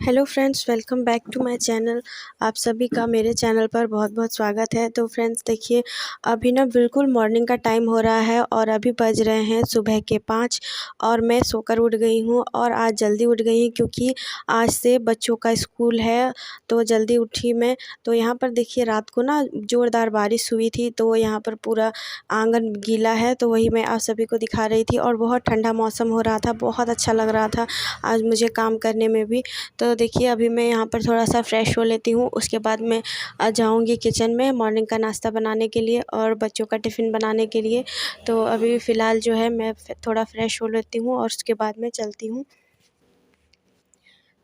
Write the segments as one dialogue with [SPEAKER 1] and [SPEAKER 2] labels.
[SPEAKER 1] Hello friends, welcome back to my channel. आप सभी का मेरे चैनल पर बहुत बहुत स्वागत है। तो फ्रेंड्स देखिए, अभी ना बिल्कुल मॉर्निंग का टाइम हो रहा है और अभी बज रहे हैं सुबह के 5 और मैं सोकर उठ गई हूँ। और आज जल्दी उठ गई क्योंकि आज से बच्चों का स्कूल है, तो जल्दी उठी मैं। तो यहाँ पर देखिए, रात को ना ज़ोरदार बारिश हुई थी, तो यहाँ पर पूरा आंगन गीला है, तो वही मैं आप सभी को दिखा रही थी। और बहुत ठंडा मौसम हो रहा था, बहुत अच्छा लग रहा था आज मुझे काम करने में भी। तो देखिए, अभी मैं यहाँ पर थोड़ा-सा फ्रेश हो लेती हूँ, उसके बाद मैं जाऊँगी किचन में मॉर्निंग का नाश्ता बनाने के लिए और बच्चों का टिफ़िन बनाने के लिए। तो अभी फ़िलहाल जो है मैं थोड़ा फ्रेश हो लेती हूँ और उसके बाद मैं चलती हूँ।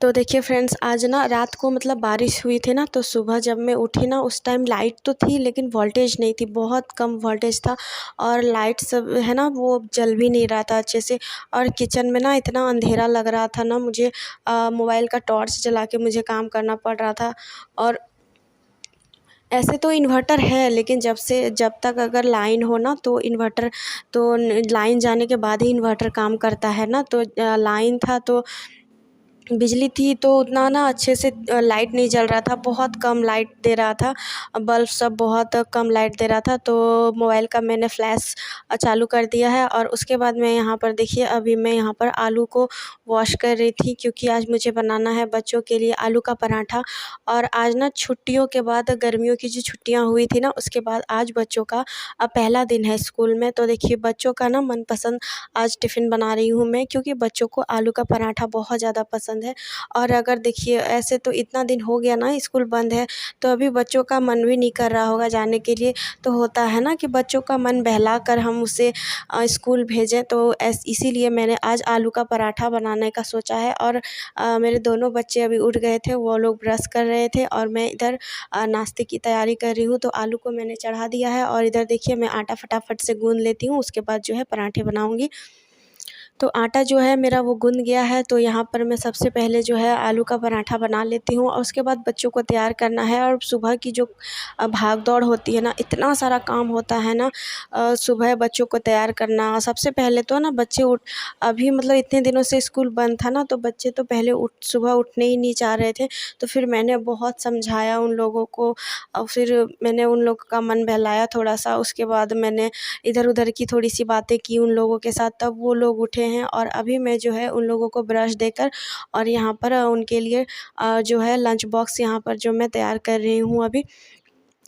[SPEAKER 1] तो देखिए फ्रेंड्स, आज ना रात को मतलब बारिश हुई थी ना, तो सुबह जब मैं उठी ना उस टाइम लाइट तो थी लेकिन वोल्टेज नहीं थी, बहुत कम वोल्टेज था। और लाइट सब है ना वो जल भी नहीं रहा था अच्छे से। और किचन में ना इतना अंधेरा लग रहा था ना मुझे, मोबाइल का टॉर्च जला के मुझे काम करना पड़ रहा था। और ऐसे तो इन्वर्टर है, लेकिन जब तक अगर लाइन हो ना तो इन्वर्टर, तो लाइन जाने के बाद ही इन्वर्टर काम करता है ना। तो लाइन था तो बिजली थी तो उतना ना अच्छे से लाइट नहीं जल रहा था, बहुत कम लाइट दे रहा था। बल्ब सब बहुत कम लाइट दे रहा था, तो मोबाइल का मैंने फ्लैश चालू कर दिया है। और उसके बाद मैं यहाँ पर देखिए, अभी मैं यहाँ पर आलू को वॉश कर रही थी क्योंकि आज मुझे बनाना है बच्चों के लिए आलू का पराठा। और आज ना छुट्टियों के बाद, गर्मियों की जो छुट्टियाँ हुई थी ना उसके बाद आज बच्चों का पहला दिन है स्कूल में। तो देखिए, बच्चों का ना मनपसंद आज टिफ़िन बना रही हूँ मैं, क्योंकि बच्चों को आलू का पराठा बहुत ज़्यादा पसंद है। और अगर देखिए, ऐसे तो इतना दिन हो गया ना स्कूल बंद है, तो अभी बच्चों का मन भी नहीं कर रहा होगा जाने के लिए। तो होता है ना कि बच्चों का मन बहला कर हम उसे स्कूल भेजें, तो इसीलिए मैंने आज आलू का पराठा बनाने का सोचा है। और मेरे दोनों बच्चे अभी उठ गए थे, वो लोग ब्रश कर रहे थे और मैं इधर नाश्ते की तैयारी कर रही हूँ। तो आलू को मैंने चढ़ा दिया है और इधर देखिए, मैं आटा फटाफट से गूँध लेती हूँ, उसके बाद जो है पराठे बनाऊँगी। तो आटा जो है मेरा वो गूँध गया है, तो यहाँ पर मैं सबसे पहले जो है आलू का पराठा बना लेती हूँ और उसके बाद बच्चों को तैयार करना है। और सुबह की जो भाग दौड़ होती है ना, इतना सारा काम होता है ना, सुबह बच्चों को तैयार करना। सबसे पहले तो ना बच्चे अभी मतलब इतने दिनों से स्कूल बंद था ना, तो बच्चे तो पहले सुबह उठने ही नहीं चाह रहे थे। तो फिर मैंने बहुत समझाया उन लोगों को और फिर मैंने उन लोग का मन बहलाया थोड़ा-सा। उसके बाद मैंने इधर-उधर की थोड़ी-सी बातें की उन लोगों के साथ, तब वो लोग उठे हैं। और अभी मैं जो है उन लोगों को ब्रश देकर और यहाँ पर उनके लिए जो है लंच बॉक्स यहाँ पर जो मैं तैयार कर रही हूँ अभी।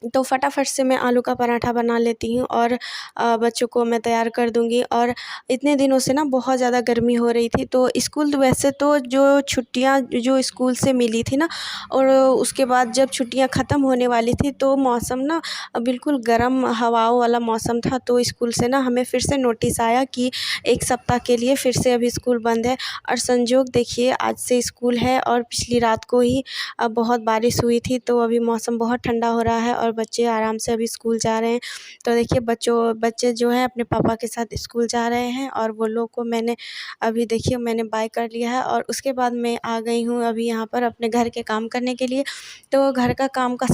[SPEAKER 1] तो फटाफट से मैं आलू का पराठा बना लेती हूँ और बच्चों को मैं तैयार कर दूँगी। और इतने दिनों से ना बहुत ज़्यादा गर्मी हो रही थी, तो स्कूल तो वैसे तो जो छुट्टियाँ जो स्कूल से मिली थी ना, और उसके बाद जब छुट्टियाँ ख़त्म होने वाली थी तो मौसम ना बिल्कुल गर्म हवाओं वाला मौसम था। तो स्कूल से ना हमें फिर से नोटिस आया कि 1 सप्ताह के लिए फिर से अभी स्कूल बंद है। और संजोग देखिए, आज से स्कूल है और पिछली रात को ही बहुत बारिश हुई थी, तो अभी मौसम बहुत ठंडा हो रहा है और बच्चे आराम से अभी स्कूल जा रहे हैं। तो देखिए, बच्चे जो हैं अपने पापा के साथ स्कूल जा रहे हैं और वो लोग को मैंने अभी देखिए मैंने बाय कर लिया है। और उसके बाद मैं आ गई हूँ अभी यहाँ पर अपने घर के काम करने के लिए। तो घर का काम का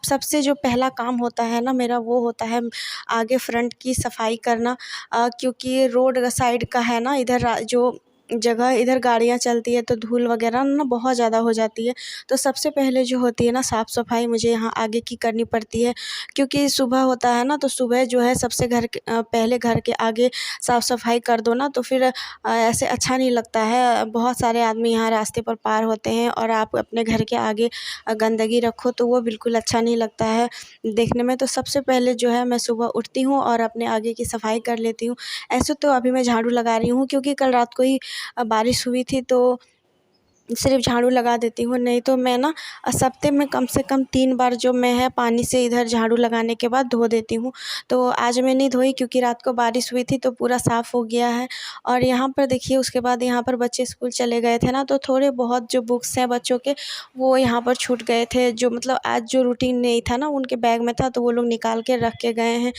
[SPEAKER 1] सबसे जो पहला काम होता है ना मेरा, वो होता है आगे फ्रंट की सफाई करना। क्योंकि रोड साइड का है ना, इधर जो जगह इधर गाड़ियाँ चलती है तो धूल वगैरह ना बहुत ज़्यादा हो जाती है। तो सबसे पहले जो होती है ना साफ़-सफाई, मुझे यहाँ आगे की करनी पड़ती है। क्योंकि सुबह होता है ना, तो सुबह जो है सबसे पहले घर के आगे साफ़-सफाई कर दो ना, तो फिर ऐसे अच्छा नहीं लगता है। बहुत सारे आदमी यहाँ रास्ते पर पार होते हैं और आप अपने घर के आगे गंदगी रखो तो वो बिल्कुल अच्छा नहीं लगता है देखने में। तो सबसे पहले जो है मैं सुबह उठती हूँ और अपने आगे की सफाई कर लेती हूँ। ऐसे तो अभी मैं झाड़ू लगा रही हूँ क्योंकि कल रात को ही बारिश हुई थी, तो सिर्फ़ झाड़ू लगा देती हूँ। नहीं तो मैं ना हफ़्ते में कम से कम 3 बार जो मैं है पानी से इधर झाड़ू लगाने के बाद धो देती हूँ। तो आज मैं नहीं धोई क्योंकि रात को बारिश हुई थी तो पूरा साफ़ हो गया है। और यहाँ पर देखिए, उसके बाद यहाँ पर बच्चे स्कूल चले गए थे ना, तो थोड़े बहुत जो बुक्स हैं बच्चों के, वो यहाँ पर छूट गए थे। जो मतलब आज जो रूटीन नहीं था ना उनके बैग में था, तो वो लोग निकाल के रख के गए हैं।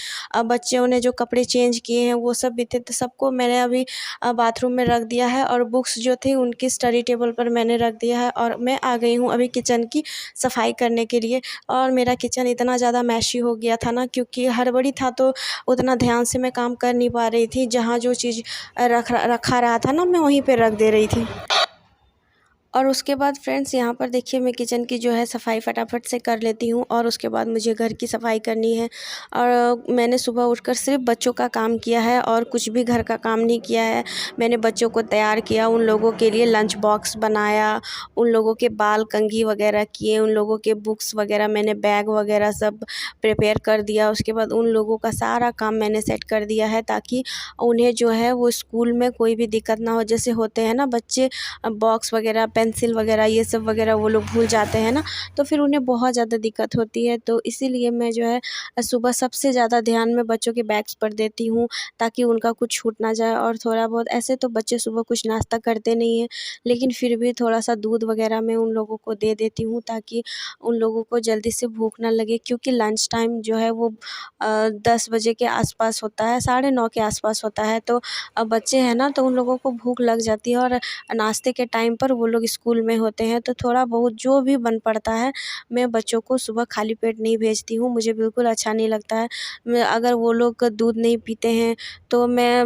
[SPEAKER 1] बच्चों ने जो कपड़े चेंज किए हैं वो सब भी थे, तो सबको मैंने अभी बाथरूम में रख दिया है। और बुक्स जो थी उनकी स्टडी टेबल पर मैंने रख दिया है और मैं आ गई हूँ अभी किचन की सफाई करने के लिए। और मेरा किचन इतना ज़्यादा मैशी हो गया था ना, क्योंकि हड़बड़ी था तो उतना ध्यान से मैं काम कर नहीं पा रही थी। जहाँ जो चीज़ रखा रहा था ना, मैं वहीं पे रख दे रही थी। और उसके बाद फ्रेंड्स यहाँ पर देखिए मैं किचन की जो है सफाई फटाफट से कर लेती हूँ और उसके बाद मुझे घर की सफाई करनी है। और मैंने सुबह उठकर सिर्फ बच्चों का काम किया है और कुछ भी घर का काम नहीं किया है। मैंने बच्चों को तैयार किया, उन लोगों के लिए लंच बॉक्स बनाया, उन लोगों के बाल कंघी वगैरह किए, उन लोगों के बुक्स वगैरह मैंने बैग वगैरह सब प्रिपेयर कर दिया। उसके बाद उन लोगों का सारा काम मैंने सेट कर दिया है ताकि उन्हें जो है वो स्कूल में कोई भी दिक्कत ना हो। जैसे होते हैं ना बच्चे बॉक्स वगैरह, पेंसिल वगैरह ये सब वगैरह वो लोग भूल जाते हैं ना, तो फिर उन्हें बहुत ज़्यादा दिक्कत होती है। तो इसीलिए मैं जो है सुबह सबसे ज़्यादा ध्यान मैं बच्चों के बैग्स पर देती हूँ ताकि उनका कुछ छूट ना जाए। और थोड़ा बहुत ऐसे तो बच्चे सुबह कुछ नाश्ता करते नहीं हैं, लेकिन फिर भी थोड़ा-सा दूध वगैरह मैं उन लोगों को दे देती हूँ ताकि उन लोगों को जल्दी से भूख ना लगे, क्योंकि लंच टाइम जो है वो 10 बजे के आस-पास होता है, 9:30 के आस-पास होता है। तो बच्चे हैं ना, तो उन लोगों को भूख लग जाती है और नाश्ते के टाइम पर वो लोग स्कूल में होते हैं। तो थोड़ा बहुत जो भी बन पड़ता है मैं बच्चों को सुबह खाली पेट नहीं भेजती हूँ, मुझे बिल्कुल अच्छा नहीं लगता है। मैं अगर वो लोग दूध नहीं पीते हैं तो मैं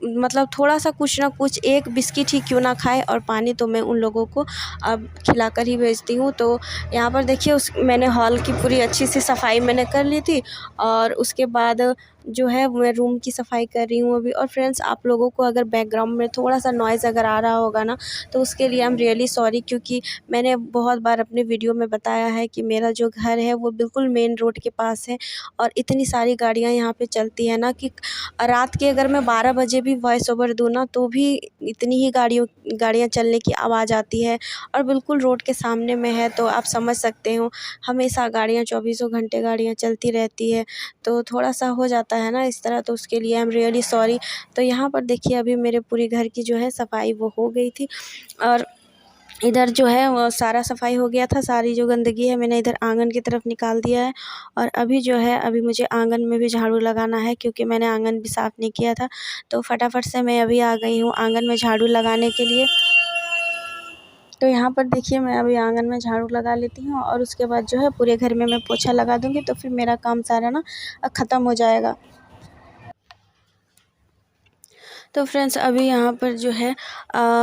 [SPEAKER 1] मतलब थोड़ा-सा कुछ ना कुछ एक बिस्किट ही क्यों ना खाएँ और पानी तो मैं उन लोगों को अब खिलाकर ही भेजती हूँ। तो यहाँ पर देखिए मैंने हॉल की पूरी अच्छी सी सफाई मैंने कर ली थी और उसके बाद जो है मैं रूम की सफाई कर रही हूँ अभी। और फ्रेंड्स, आप लोगों को अगर बैकग्राउंड में थोड़ा-सा नॉइज़ अगर आ रहा होगा ना, तो उसके लिए आई एम रियली सॉरी, क्योंकि मैंने बहुत बार अपने वीडियो में बताया है कि मेरा जो घर है वो बिल्कुल मेन रोड के पास है और इतनी सारी गाड़ियाँ यहाँ पे चलती है ना कि रात के अगर मैं 12 बजे भी वॉइस ओवर दूँ ना, तो भी इतनी ही गाड़ियाँ चलने की आवाज़ आती है और बिल्कुल रोड के सामने में है। तो आप समझ सकते हो, हमेशा गाड़ियाँ चौबीसों घंटे गाड़ियाँ चलती रहती है, तो थोड़ा-सा हो जाता है ना इस तरह, तो उसके लिए आई एम रियली सॉरी। तो यहाँ पर देखिए अभी मेरे पूरी घर की जो है सफाई वो हो गई थी और इधर जो है वो सारा सफाई हो गया था, सारी जो गंदगी है मैंने इधर आंगन की तरफ निकाल दिया है। और अभी जो है अभी मुझे आंगन में भी झाड़ू लगाना है, क्योंकि मैंने आंगन भी साफ़ नहीं किया था। तो फटाफट से मैं अभी आ गई हूँ आंगन में झाड़ू लगाने के लिए। तो यहाँ पर देखिए मैं अभी आंगन में झाड़ू लगा लेती हूँ और उसके बाद जो है पूरे घर में मैं पोछा लगा दूँगी, तो फिर मेरा काम सारा ना ख़त्म हो जाएगा। तो फ्रेंड्स, अभी यहाँ पर जो है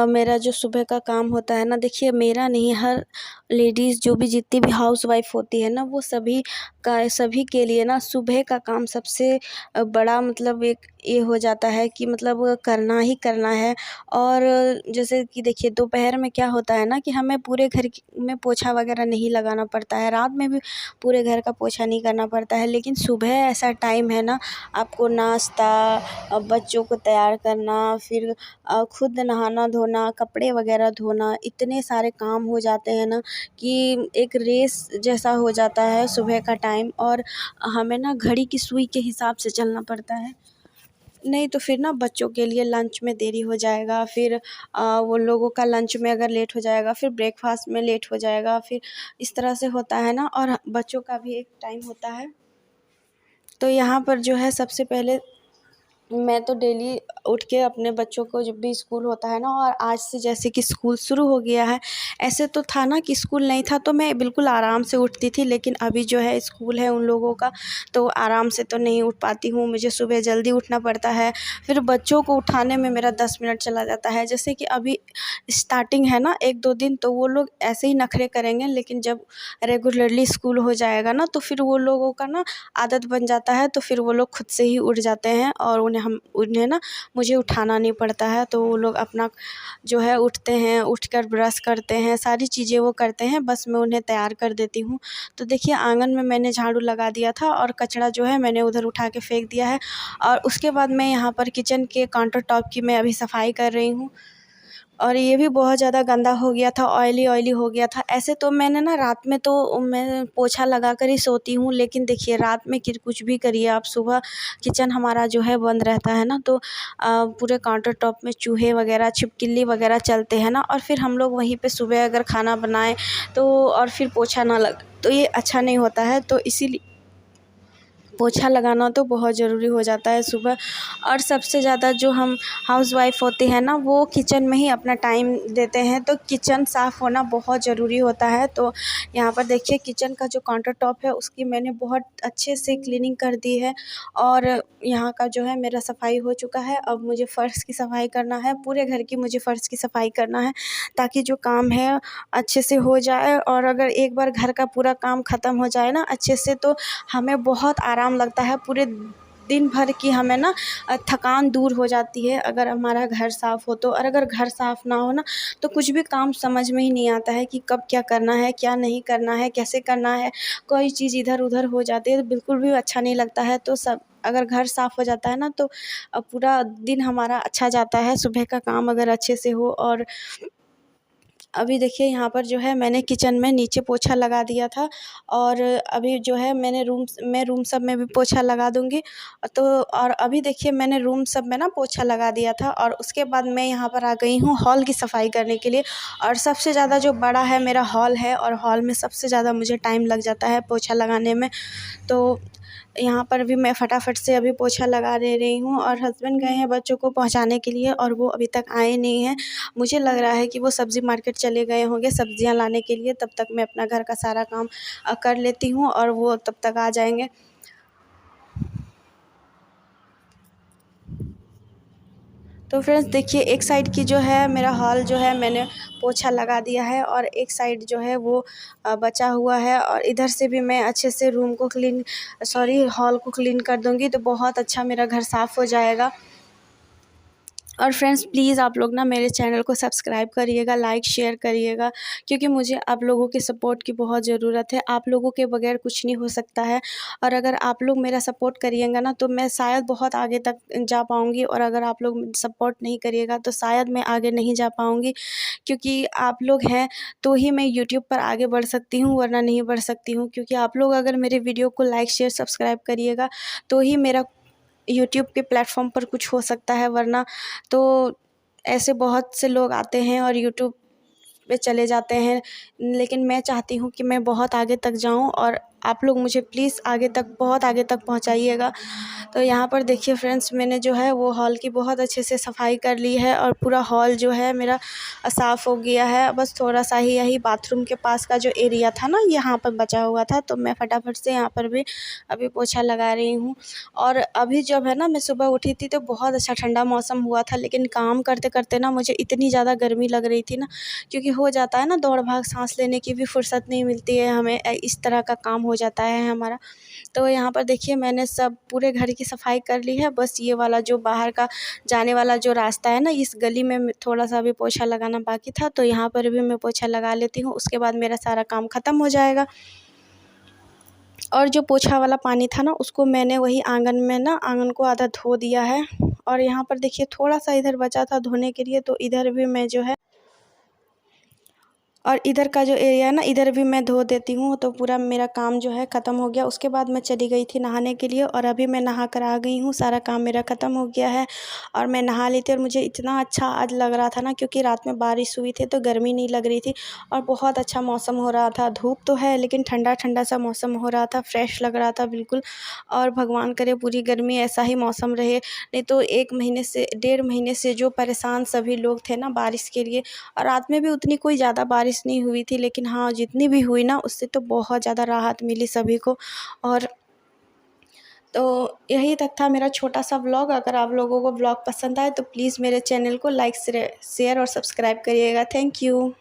[SPEAKER 1] मेरा जो सुबह का काम होता है ना, देखिए मेरा नहीं, हर लेडीज़ जो भी जितनी भी हाउसवाइफ़ होती है ना, वो सभी के लिए ना सुबह का काम सबसे बड़ा मतलब एक ये हो जाता है कि मतलब करना ही करना है। और जैसे कि देखिए दोपहर में क्या होता है ना कि हमें पूरे घर में पोछा वगैरह नहीं लगाना पड़ता है, रात में भी पूरे घर का पोछा नहीं करना पड़ता है, लेकिन सुबह ऐसा टाइम है ना, आपको नाश्ता, बच्चों को तैयार करना, फिर खुद नहाना धोना, कपड़े वगैरह धोना, इतने सारे काम हो जाते हैं ना कि एक रेस जैसा हो जाता है सुबह का टाइम। और हमें ना घड़ी की सुई के हिसाब से चलना पड़ता है, नहीं तो फिर ना बच्चों के लिए लंच में देरी हो जाएगा, फिर वो लोगों का लंच में अगर लेट हो जाएगा, फिर ब्रेकफास्ट में लेट हो जाएगा, फिर इस तरह से होता है ना। और बच्चों का भी एक टाइम होता है। तो यहाँ पर जो है सबसे पहले मैं तो डेली उठ के अपने बच्चों को, जब भी स्कूल होता है ना, और आज से जैसे कि स्कूल शुरू हो गया है, ऐसे तो था ना कि स्कूल नहीं था तो मैं बिल्कुल आराम से उठती थी, लेकिन अभी जो है स्कूल है उन लोगों का, तो आराम से तो नहीं उठ पाती हूँ, मुझे सुबह जल्दी उठना पड़ता है। फिर बच्चों को उठाने में मेरा 10 मिनट चला जाता है। जैसे कि अभी स्टार्टिंग है ना 1-2 दिन, तो वो लोग ऐसे ही नखरे करेंगे, लेकिन जब रेगुलरली स्कूल हो जाएगा ना, तो फिर वो लोगों का ना आदत बन जाता है, तो फिर वो लोग खुद से ही उठ जाते हैं और उन्हें ना मुझे उठाना नहीं पड़ता है। तो वो लोग अपना जो है उठते हैं, उठकर ब्रश करते हैं, सारी चीज़ें वो करते हैं, बस मैं उन्हें तैयार कर देती हूँ। तो देखिए आंगन में मैंने झाड़ू लगा दिया था और कचरा जो है मैंने उधर उठा के फेंक दिया है। और उसके बाद मैं यहाँ पर किचन के काउंटर टॉप की मैं अभी सफाई कर रही हूँ और ये भी बहुत ज़्यादा गंदा हो गया था, ऑयली हो गया था। ऐसे तो मैंने ना रात में तो मैं पोछा लगा कर ही सोती हूँ, लेकिन देखिए रात में कुछ भी करिए आप, सुबह किचन हमारा जो है बंद रहता है ना, तो पूरे काउंटर टॉप में चूहे वगैरह, छिपकली वगैरह चलते हैं ना, और फिर हम लोग वहीं पे सुबह अगर खाना बनाएं तो और फिर पोछा ना लग, तो ये अच्छा नहीं होता है। तो पोछा लगाना तो बहुत ज़रूरी हो जाता है सुबह। और सबसे ज़्यादा जो हम हाउसवाइफ़ होती हैं ना, वो किचन में ही अपना टाइम देते हैं, तो किचन साफ़ होना बहुत ज़रूरी होता है। तो यहाँ पर देखिए किचन का जो काउंटर टॉप है उसकी मैंने बहुत अच्छे से क्लीनिंग कर दी है। और यहाँ का जो है मेरा सफाई हो चुका है। अब मुझे फ़र्श की सफाई करना है, पूरे घर की मुझे फ़र्श की सफाई करना है, ताकि जो काम है अच्छे से हो जाए। और अगर एक बार घर का पूरा काम ख़त्म हो जाए ना अच्छे से, तो हमें बहुत आराम लगता है। पूरे दिन भर की हमें ना थकान दूर हो जाती है अगर हमारा घर साफ़ हो तो। और अगर घर साफ़ ना हो ना, तो कुछ भी काम समझ में ही नहीं आता है कि कब क्या करना है, क्या नहीं करना है, कैसे करना है। कोई चीज़ इधर उधर हो जाती है तो बिल्कुल भी अच्छा नहीं लगता है। तो सब अगर घर साफ़ हो जाता है ना, तो पूरा दिन हमारा अच्छा जाता है, सुबह का काम अगर अच्छे से हो। और अभी देखिए यहाँ पर जो है मैंने किचन में नीचे पोछा लगा दिया था, और अभी जो है मैं रूम सब में भी पोछा लगा दूँगी। तो और अभी देखिए मैंने रूम सब में ना पोछा लगा दिया था, और उसके बाद मैं यहाँ पर आ गई हूँ हॉल की सफाई करने के लिए। और सबसे ज़्यादा जो बड़ा है मेरा हॉल है, और हॉल में सबसे ज़्यादा मुझे टाइम लग जाता है पोछा लगाने में। तो यहाँ पर भी मैं फटाफट से अभी पोछा लगा दे रही हूँ। और हस्बैंड गए हैं बच्चों को पहुँचाने के लिए, और वो अभी तक आए नहीं हैं। मुझे लग रहा है कि वो सब्ज़ी मार्केट चले गए होंगे सब्ज़ियाँ लाने के लिए। तब तक मैं अपना घर का सारा काम कर लेती हूँ, और वो तब तक आ जाएंगे। तो फ्रेंड्स देखिए एक साइड की जो है मेरा हॉल जो है मैंने पोछा लगा दिया है, और एक साइड जो है वो बचा हुआ है। और इधर से भी मैं अच्छे से हॉल को क्लीन कर दूँगी, तो बहुत अच्छा मेरा घर साफ़ हो जाएगा। और फ्रेंड्स प्लीज़ आप लोग ना मेरे चैनल को सब्सक्राइब करिएगा, लाइक शेयर करिएगा, क्योंकि मुझे आप लोगों के सपोर्ट की बहुत ज़रूरत है। आप लोगों के बगैर कुछ नहीं हो सकता है। और अगर आप लोग मेरा सपोर्ट करिएगा ना, तो मैं शायद बहुत आगे तक जा पाऊँगी। और अगर आप लोग सपोर्ट नहीं करिएगा तो शायद मैं आगे नहीं जा पाऊँगी, क्योंकि आप लोग हैं तो ही मैं यूट्यूब पर आगे बढ़ सकती हूँ, वरना नहीं बढ़ सकती हूँ। क्योंकि आप लोग अगर मेरे वीडियो को लाइक शेयर सब्सक्राइब करिएगा तो ही मेरा यूट्यूब के प्लेटफॉर्म पर कुछ हो सकता है। वरना तो ऐसे बहुत से लोग आते हैं और यूट्यूब पे चले जाते हैं, लेकिन मैं चाहती हूँ कि मैं बहुत आगे तक जाऊँ, और आप लोग मुझे प्लीज़ आगे तक बहुत आगे तक पहुँचाइएगा। तो यहाँ पर देखिए फ्रेंड्स मैंने जो है वो हॉल की बहुत अच्छे से सफाई कर ली है, और पूरा हॉल जो है मेरा साफ़ हो गया है। बस थोड़ा सा ही यही बाथरूम के पास का जो एरिया था ना, यहाँ पर बचा हुआ था, तो मैं फटाफट से यहाँ पर भी अभी पोछा लगा रही हूँ। और अभी जब है ना मैं सुबह उठी थी तो बहुत अच्छा ठंडा मौसम हुआ था, लेकिन काम करते करते ना मुझे इतनी ज़्यादा गर्मी लग रही थी ना, क्योंकि हो जाता है ना दौड़ भाग, सांस लेने की भी फुर्सत नहीं मिलती है हमें, इस तरह का काम हो जाता है हमारा। तो यहाँ पर देखिए मैंने सब पूरे घर की सफाई कर ली है। बस ये वाला जो बाहर का जाने वाला जो रास्ता है ना, इस गली में थोड़ा सा भी पोछा लगाना बाकी था, तो यहाँ पर भी मैं पोछा लगा लेती हूँ। उसके बाद मेरा सारा काम ख़त्म हो जाएगा। और जो पोछा वाला पानी था ना, उसको मैंने वही आंगन को आधा धो दिया है। और यहाँ पर देखिए थोड़ा सा इधर बचा था धोने के लिए, तो इधर भी मैं जो है, और इधर का जो एरिया है ना, इधर भी मैं धो देती हूँ, तो पूरा मेरा काम जो है ख़त्म हो गया। उसके बाद मैं चली गई थी नहाने के लिए, और अभी मैं नहा कर आ गई हूँ, सारा काम मेरा ख़त्म हो गया है। और मैं नहा ली थी, और मुझे इतना अच्छा आज लग रहा था ना, क्योंकि रात में बारिश हुई थी तो गर्मी नहीं लग रही थी, और बहुत अच्छा मौसम हो रहा था। धूप तो है लेकिन ठंडा ठंडा सा मौसम हो रहा था, फ्रेश लग रहा था बिल्कुल। और भगवान करे पूरी गर्मी ऐसा ही मौसम रहे, नहीं तो 1 महीने से 1.5 महीने से जो परेशान सभी लोग थे ना बारिश के लिए। और रात में भी उतनी कोई ज़्यादा बारिश नहीं हुई थी, लेकिन हाँ जितनी भी हुई ना, उससे तो बहुत ज़्यादा राहत मिली सभी को। और तो यही तक था मेरा छोटा सा व्लॉग। अगर आप लोगों को व्लॉग पसंद आए तो प्लीज़ मेरे चैनल को लाइक शेयर और सब्सक्राइब करिएगा। Thank you.